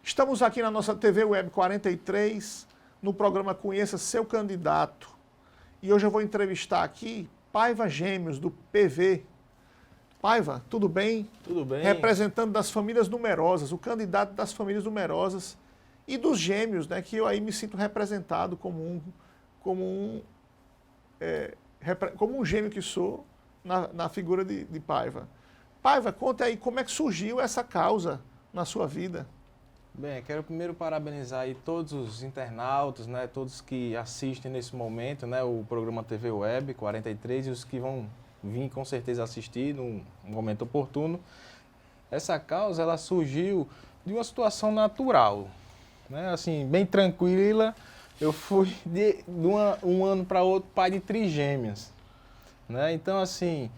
Estamos aqui na nossa TV Web 43, no programa Conheça Seu Candidato. E hoje eu vou entrevistar aqui Paiva Gêmeos, do PV. Paiva, tudo bem? Tudo bem. Representante das famílias numerosas, o candidato das famílias numerosas e dos gêmeos, né, que eu aí me sinto representado como um gêmeo que sou na figura de Paiva. Paiva, conta aí como é que surgiu essa causa na sua vida. Bem, quero primeiro parabenizar aí todos os internautas, né, todos que assistem nesse momento, né, o programa TV Web 43 e os que vão vir com certeza assistir num momento oportuno. Essa causa, ela surgiu de uma situação natural, né, assim, bem tranquila. Eu fui de um ano para outro pai de trigêmeas, né, então assim,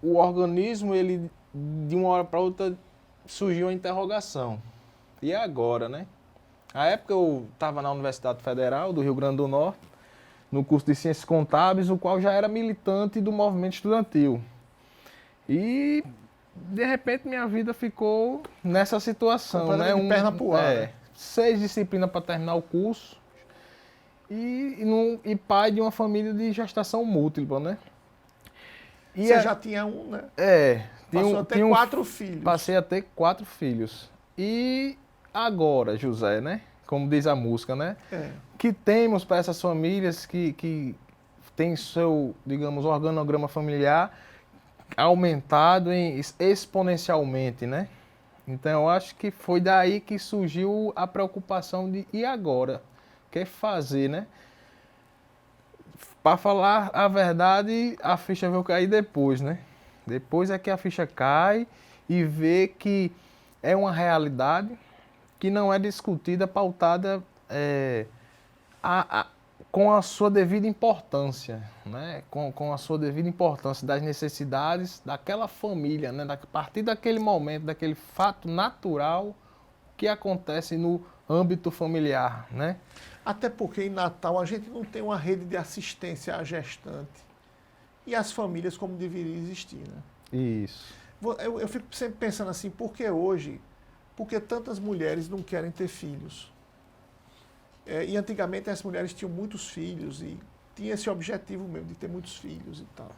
o organismo, ele de uma hora para outra surgiu a interrogação. E agora, né? Na época eu estava na Universidade Federal do Rio Grande do Norte, no curso de Ciências Contábeis, o qual já era militante do movimento estudantil. E, de repente, minha vida ficou nessa situação, né? De perna pro ar, né? 6 disciplinas para terminar o curso e pai de uma família de gestação múltipla, né? E você já tinha um, né? Passou a ter 4 filhos. Passei a ter 4 filhos. E agora, José, né? Como diz a música, né? Que temos para essas famílias que têm seu, digamos, organograma familiar aumentado exponencialmente, né? Então, eu acho que foi daí que surgiu a preocupação de e agora? O que fazer, né? Para falar a verdade, a ficha veio cair depois, né? Depois é que a ficha cai e vê que é uma realidade que não é discutida, pautada com a sua devida importância, né? Com a sua devida importância das necessidades daquela família, né? A partir daquele momento, daquele fato natural que acontece no âmbito familiar, né? Até porque em Natal a gente não tem uma rede de assistência à gestante e às famílias como deveria existir, né? Isso. Eu fico sempre pensando assim, por que hoje? Porque tantas mulheres não querem ter filhos. E antigamente as mulheres tinham muitos filhos e tinha esse objetivo mesmo de ter muitos filhos e tal.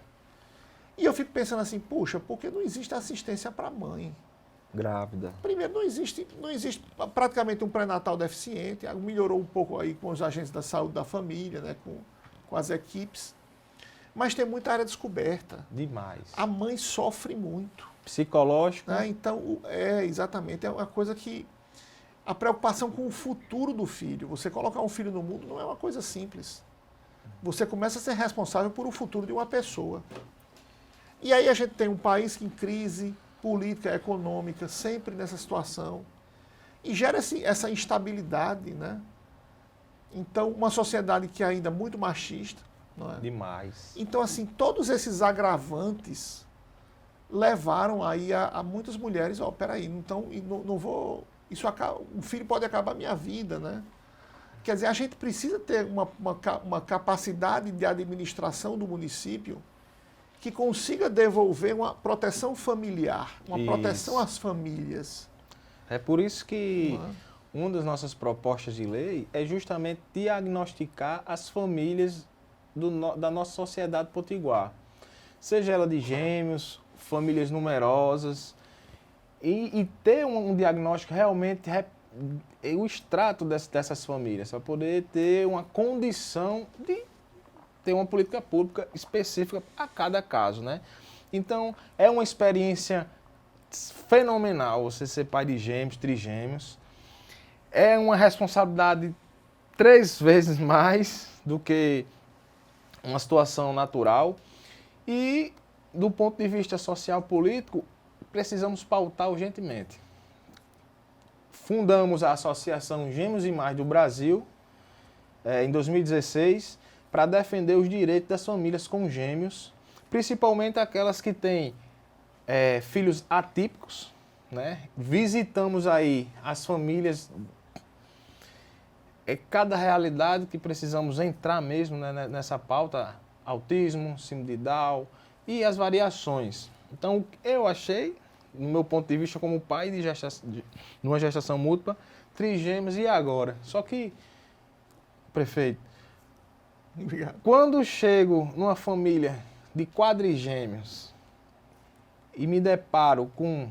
E eu fico pensando assim, puxa, porque não existe assistência para a mãe? Grávida. Primeiro, não existe praticamente um pré-natal deficiente, melhorou um pouco aí com os agentes da saúde da família, né, com as equipes, mas tem muita área descoberta. Demais. A mãe sofre muito. Psicológico. Né? Então, exatamente, é uma coisa que a preocupação com o futuro do filho, você colocar um filho no mundo não é uma coisa simples. Você começa a ser responsável por o futuro de uma pessoa. E aí a gente tem um país em crise política, econômica, sempre nessa situação, e gera essa instabilidade, né? Então, uma sociedade que é ainda muito machista, não é? Demais. Então, assim, todos esses agravantes levaram aí a muitas mulheres, peraí, então, não vou, o filho pode acabar a minha vida, né? Quer dizer, a gente precisa ter uma capacidade de administração do município que consiga devolver uma proteção familiar, uma proteção às famílias. É por isso que uma das nossas propostas de lei é justamente diagnosticar as famílias da nossa sociedade potiguar. Seja ela de gêmeos, famílias numerosas, e ter um diagnóstico realmente, o extrato dessas famílias, para poder ter uma condição de ter uma política pública específica a cada caso, né? Então, é uma experiência fenomenal você ser pai de gêmeos, trigêmeos. É uma responsabilidade 3 vezes mais do que uma situação natural. E, do ponto de vista social político, precisamos pautar urgentemente. Fundamos a Associação Gêmeos e Mais do Brasil, em 2016, para defender os direitos das famílias com gêmeos, principalmente aquelas que têm filhos atípicos, né? Visitamos aí as famílias, cada realidade que precisamos entrar mesmo, né, nessa pauta, autismo, síndrome de Down e as variações. Então, eu achei no meu ponto de vista, como pai numa gestação múltipla, trigêmeos e agora. Só que, prefeito, Obrigado. quando chego numa família de quadrigêmeos e me deparo com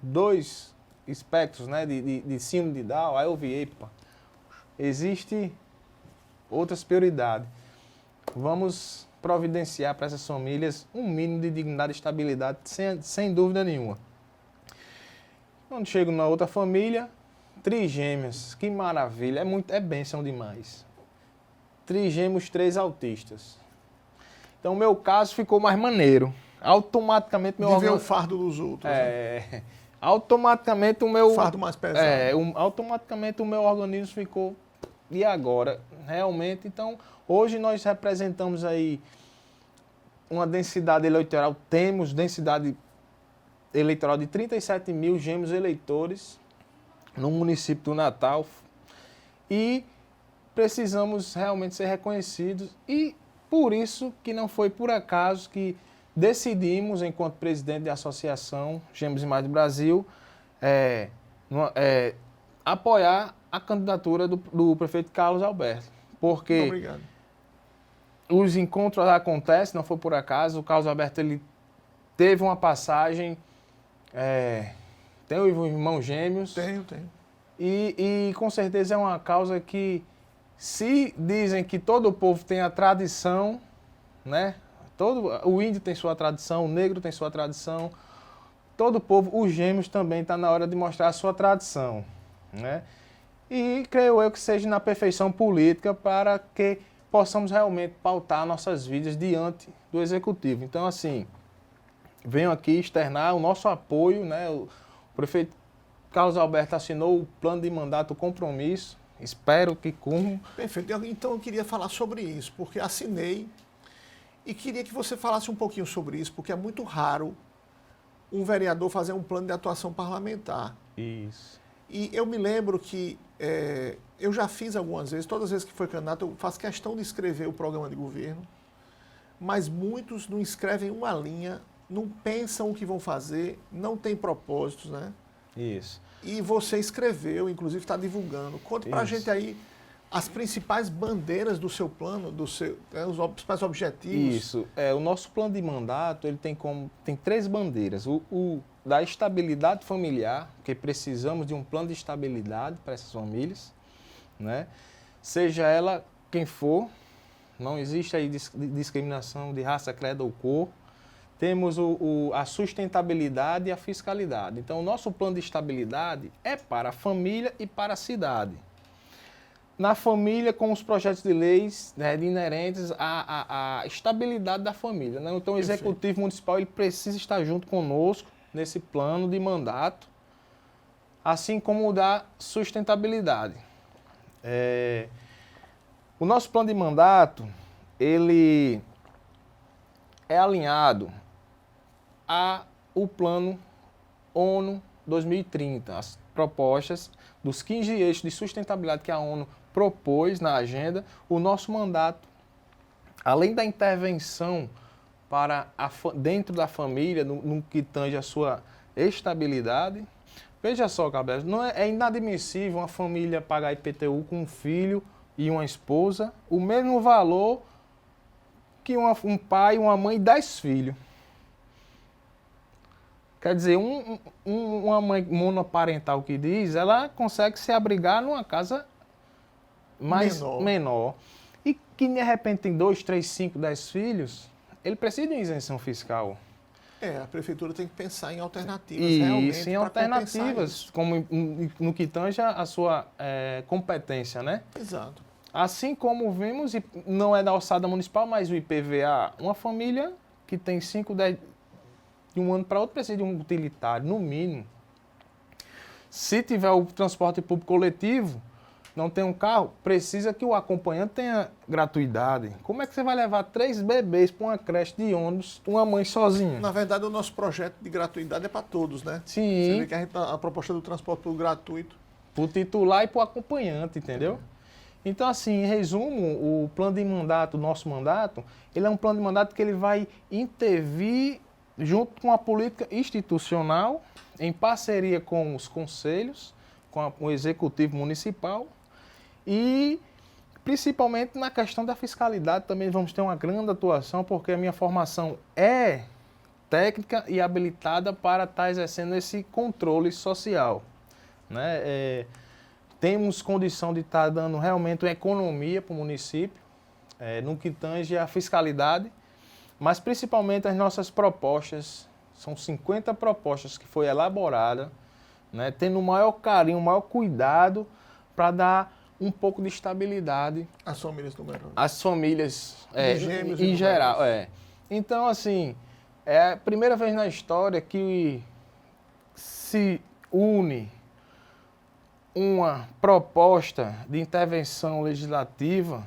2 espectros, né, de síndrome de Down, aí eu vi, epa, existe outras prioridades. Vamos providenciar para essas famílias um mínimo de dignidade e estabilidade, sem dúvida nenhuma. Quando chego na outra família, trigêmeos, que maravilha, é bênção demais. Trigêmeos, 3 autistas. Então, o meu caso ficou mais maneiro. Automaticamente, meu De ver o fardo dos outros. Né? Automaticamente, o meu... Fardo mais pesado. Automaticamente, o meu organismo ficou... E agora? Realmente, então, hoje nós representamos aí uma densidade eleitoral, temos densidade eleitoral de 37 mil gêmeos eleitores no município do Natal e precisamos realmente ser reconhecidos e por isso que não foi por acaso que decidimos, enquanto presidente da Associação Gêmeos e Mais do Brasil, apoiar a candidatura do prefeito Carlos Alberto. Porque obrigado. Os encontros acontecem, não foi por acaso. O Carlos Alberto ele teve uma passagem, tem um irmão gêmeos. Tenho. E com certeza é uma causa que, se dizem que todo o povo tem a tradição, né? O índio tem sua tradição, o negro tem sua tradição, todo o povo, os gêmeos também está na hora de mostrar a sua tradição, né? E creio eu que seja na perfeição política para que possamos realmente pautar nossas vidas diante do Executivo. Então, assim, venho aqui externar o nosso apoio, né? O prefeito Carlos Alberto assinou o plano de mandato, o compromisso, espero que cumpra. Perfeito. Então, eu queria falar sobre isso, porque assinei e queria que você falasse um pouquinho sobre isso, porque é muito raro um vereador fazer um plano de atuação parlamentar. Isso. E eu me lembro que eu já fiz algumas vezes, todas as vezes que foi candidato, eu faço questão de escrever o programa de governo, mas muitos não escrevem uma linha, não pensam o que vão fazer, não tem propósitos, né? Isso. E você escreveu, inclusive está divulgando. Conte para a gente aí as principais bandeiras do seu plano, os principais objetivos. Isso. O nosso plano de mandato ele tem 3 bandeiras. O da estabilidade familiar, porque precisamos de um plano de estabilidade para essas famílias, né? Seja ela quem for, não existe aí discriminação de raça, credo ou cor. Temos a sustentabilidade e a fiscalidade. Então, o nosso plano de estabilidade é para a família e para a cidade. Na família, com os projetos de leis, né, inerentes à estabilidade da família, né? Então, o Executivo Municipal ele precisa estar junto conosco nesse plano de mandato, assim como o da sustentabilidade. O nosso plano de mandato, ele é alinhado ao plano ONU 2030, as propostas dos 15 eixos de sustentabilidade que a ONU propôs na agenda. O nosso mandato, além da intervenção dentro da família, no que tange a sua estabilidade. Veja só, Gabriel, é inadmissível uma família pagar IPTU com um filho e uma esposa, o mesmo valor que um pai, uma mãe e 10 filhos. Quer dizer, uma mãe monoparental que diz, ela consegue se abrigar numa casa mais menor. E que de repente tem 2, 3, 5, 10 filhos, ele precisa de uma isenção fiscal. A prefeitura tem que pensar em alternativas realmente. Isso, em alternativas, como no que tange a sua competência, né? Exato. Assim como vimos, não é da alçada municipal, mas o IPVA, uma família que tem 5, 10, de um ano para outro precisa de um utilitário, no mínimo. Se tiver o transporte público coletivo, não tem um carro, precisa que o acompanhante tenha gratuidade. Como é que você vai levar 3 bebês para uma creche de ônibus, uma mãe sozinha? Na verdade, o nosso projeto de gratuidade é para todos, né? Sim. Você vê que a proposta do transporte público gratuito. Para o titular e para o acompanhante, entendeu? Então, assim, em resumo, o plano de mandato, o nosso mandato, ele é um plano de mandato que ele vai intervir junto com a política institucional, em parceria com os conselhos, com o executivo municipal e principalmente na questão da fiscalidade também vamos ter uma grande atuação, porque a minha formação é técnica e habilitada para estar exercendo esse controle social, né? Temos condição de estar dando realmente uma economia para o município, no que tange a fiscalidade, mas principalmente as nossas propostas, são 50 propostas que foi elaborada, né, tendo o maior carinho, o maior cuidado para dar um pouco de estabilidade às famílias numerosas. Às famílias gêmeos em geral. Então, assim, é a primeira vez na história que se une uma proposta de intervenção legislativa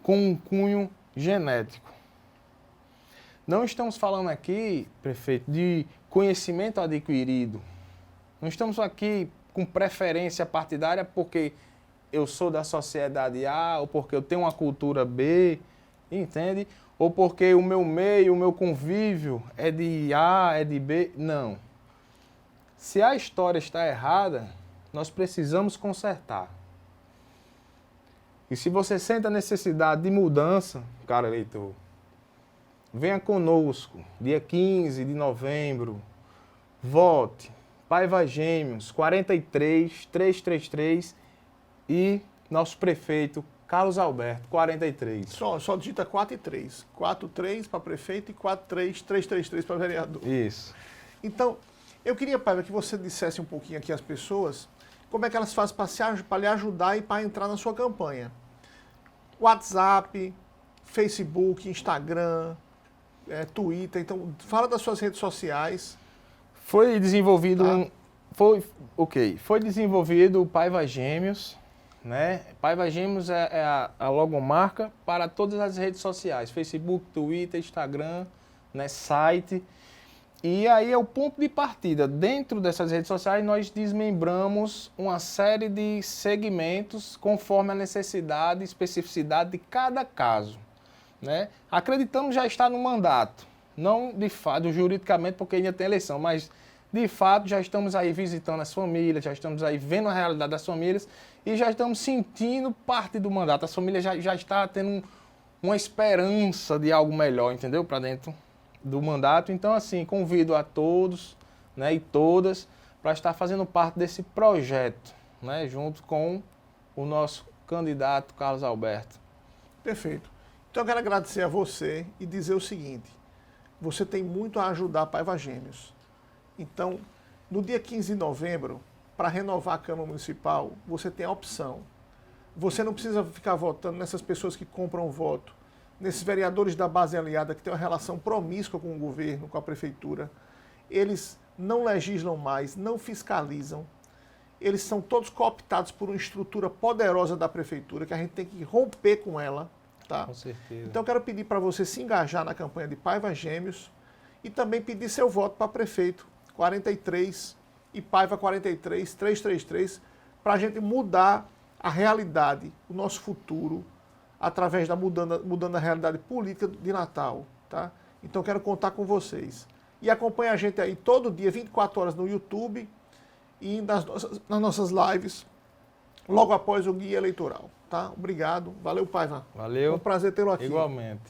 com um cunho genético. Não estamos falando aqui, prefeito, de conhecimento adquirido. Não estamos aqui com preferência partidária porque eu sou da sociedade A ou porque eu tenho uma cultura B, entende? Ou porque o meu meio, o meu convívio é de A, é de B. Não. Se a história está errada, nós precisamos consertar. E se você sente a necessidade de mudança, cara eleitor, venha conosco, dia 15 de novembro, vote, Paiva Gêmeos, 43-333 e nosso prefeito, Carlos Alberto, 43. Só digita 4 e 3. 4-3 para prefeito e 4-3-333 para vereador. Isso. Então, eu queria, Paiva, que você dissesse um pouquinho aqui às pessoas como é que elas fazem para lhe ajudar e para entrar na sua campanha. WhatsApp, Facebook, Instagram, Twitter. Então, fala das suas redes sociais. Foi desenvolvido Foi desenvolvido o Paiva Gêmeos, né? Paiva Gêmeos é a logomarca para todas as redes sociais, Facebook, Twitter, Instagram, né? Site. E aí é o ponto de partida. Dentro dessas redes sociais nós desmembramos uma série de segmentos conforme a necessidade e especificidade de cada caso, né? Acreditamos já estar no mandato, não de fato juridicamente porque ainda tem eleição, mas de fato já estamos aí visitando as famílias, já estamos aí vendo a realidade das famílias e já estamos sentindo parte do mandato. As famílias já estão tendo uma esperança de algo melhor, entendeu? Para dentro do mandato. Então, assim, convido a todos, né, e todas para estar fazendo parte desse projeto, né, junto com o nosso candidato Carlos Alberto. Perfeito. Então, eu quero agradecer a você e dizer o seguinte: você tem muito a ajudar a Paiva Gêmeos. Então, no dia 15 de novembro, para renovar a Câmara Municipal, você tem a opção. Você não precisa ficar votando nessas pessoas que compram voto, nesses vereadores da base aliada que têm uma relação promíscua com o governo, com a prefeitura. Eles não legislam mais, não fiscalizam. Eles são todos cooptados por uma estrutura poderosa da prefeitura, que a gente tem que romper com ela. Tá? Com certeza. Então, eu quero pedir para você se engajar na campanha de Paiva Gêmeos e também pedir seu voto para prefeito 43 e Paiva 43-333, para a gente mudar a realidade, o nosso futuro, através da mudando a realidade política de Natal. Tá? Então, quero contar com vocês. E acompanhe a gente aí todo dia, 24 horas no YouTube e nas nossas lives, logo após o guia eleitoral. Tá? Obrigado. Valeu, Paiva. Valeu. Foi um prazer tê-lo aqui. Igualmente.